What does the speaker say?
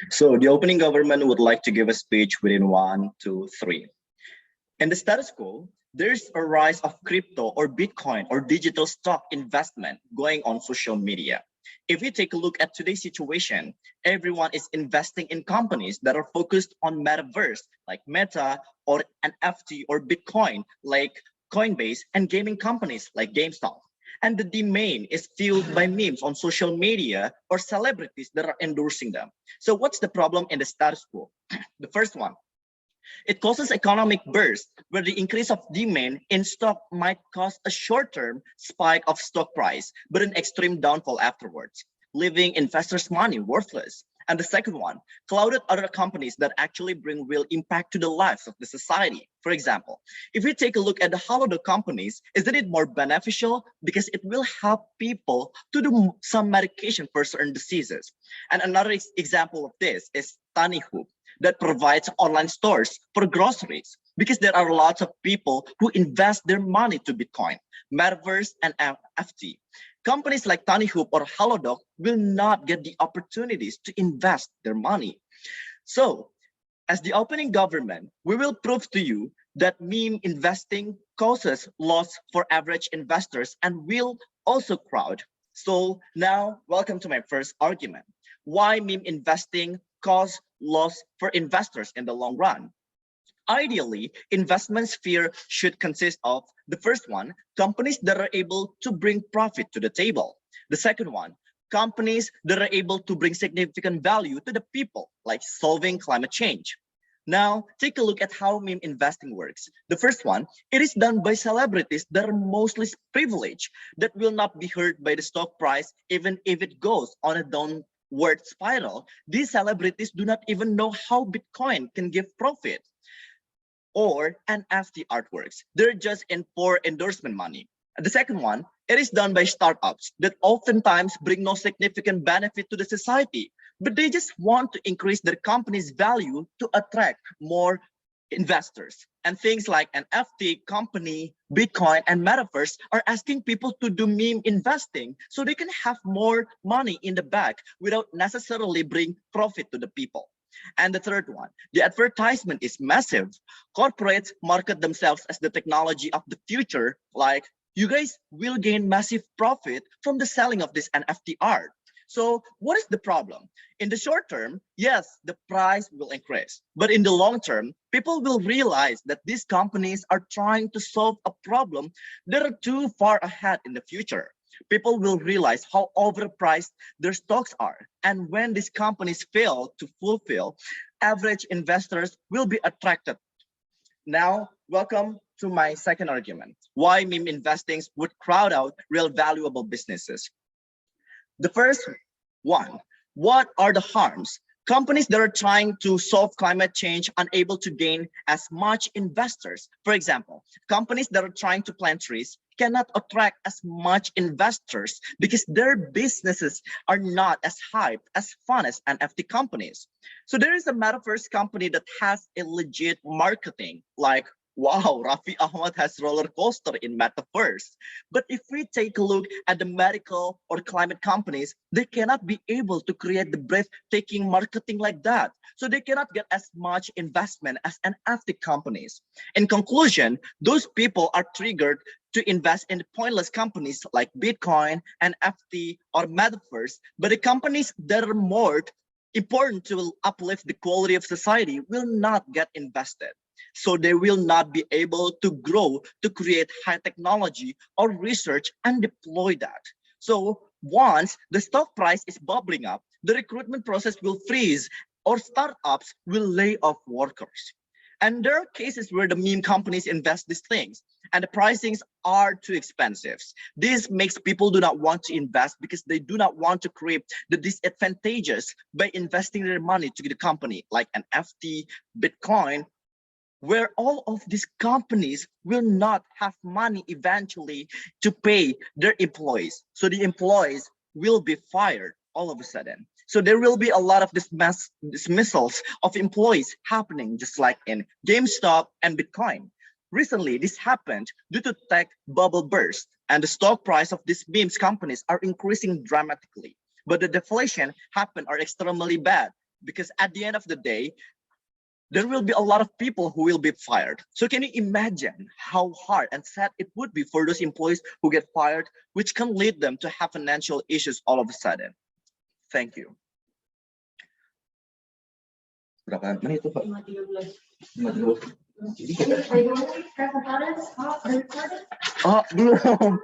So the opening government would like to give a speech within 1, 2, 3. In the status quo, there's a rise of crypto or Bitcoin or digital stock investment going on social media. If you take a look at today's situation, everyone is investing in companies that are focused on metaverse like Meta or NFT or Bitcoin like Coinbase and gaming companies like GameStop. And the demand is fueled by memes on social media or celebrities that are endorsing them. So what's the problem in the status quo? The first one, it causes economic burst where the increase of demand in stock might cause a short-term spike of stock price, but an extreme downfall afterwards, leaving investors' money worthless. And the second one, clouded other companies that actually bring real impact to the lives of the society. For example, if we take a look at the holodeck companies, isn't it more beneficial because it will help people to do some medication for certain diseases? And another example of this is Tani that provides online stores for groceries because there are lots of people who invest their money to Bitcoin, Metaverse, and NFT. Companies like Tani Hoop or Halodoc will not get the opportunities to invest their money. So, as the opening government, we will prove to you that meme investing causes loss for average investors and will also crowd. So now, welcome to my first argument. Why meme investing cause loss for investors in the long run? Ideally, investment sphere should consist of the first one, companies that are able to bring profit to the table. The second one, companies that are able to bring significant value to the people, like solving climate change. Now, take a look at how meme investing works. The first one, it is done by celebrities that are mostly privileged, that will not be hurt by the stock price, even if it goes on a downward spiral. These celebrities do not even know how Bitcoin can give profit or NFT artworks. They're just in for endorsement money. And the second one, it is done by startups that oftentimes bring no significant benefit to the society, but they just want to increase their company's value to attract more investors. And things like an NFT company, Bitcoin, and Metaverse are asking people to do meme investing so they can have more money in the bank without necessarily bring profit to the people. And the third one, the advertisement is massive. Corporates market themselves as the technology of the future, like you guys will gain massive profit from the selling of this NFT art. So what is the problem? In the short term, yes, the price will increase. But in the long term, people will realize that these companies are trying to solve a problem that are too far ahead in the future. People will realize how overpriced their stocks are. And when these companies fail to fulfill, average investors will be attracted. Now, welcome to my second argument, why meme investing would crowd out real valuable businesses. The first one, what are the harms? Companies that are trying to solve climate change unable to gain as much investors. For example, companies that are trying to plant trees cannot attract as much investors because their businesses are not as hype, as fun as NFT companies. So there is a metaverse company that has a legit marketing, like wow, Rafi Ahmad has roller coaster in metaverse. But if we take a look at the medical or climate companies, they cannot be able to create the breathtaking marketing like that. So they cannot get as much investment as NFT companies. In conclusion, those people are triggered to invest in pointless companies like Bitcoin, NFT, or metaverse, but the companies that are more important to uplift the quality of society will not get invested. So they will not be able to grow to create high technology or research and deploy that. So once the stock price is bubbling up, the recruitment process will freeze or startups will lay off workers. And there are cases where the meme companies invest these things and the pricings are too expensive. This makes people do not want to invest because they do not want to create the disadvantages by investing their money to the company like an FT, Bitcoin, where all of these companies will not have money eventually to pay their employees. So the employees will be fired all of a sudden. So there will be a lot of dismissals of employees happening, just like in GameStop and Bitcoin. Recently, this happened due to tech bubble burst, and the stock price of these memes companies are increasing dramatically. But the deflation happened are extremely bad. because at the end of the day, there will be a lot of people who will be fired. So can you imagine how hard and sad it would be for those employees who get fired, which can lead them to have financial issues all of a sudden? Thank you. Berapa menit itu, Pak? 5:13. Oh, belum.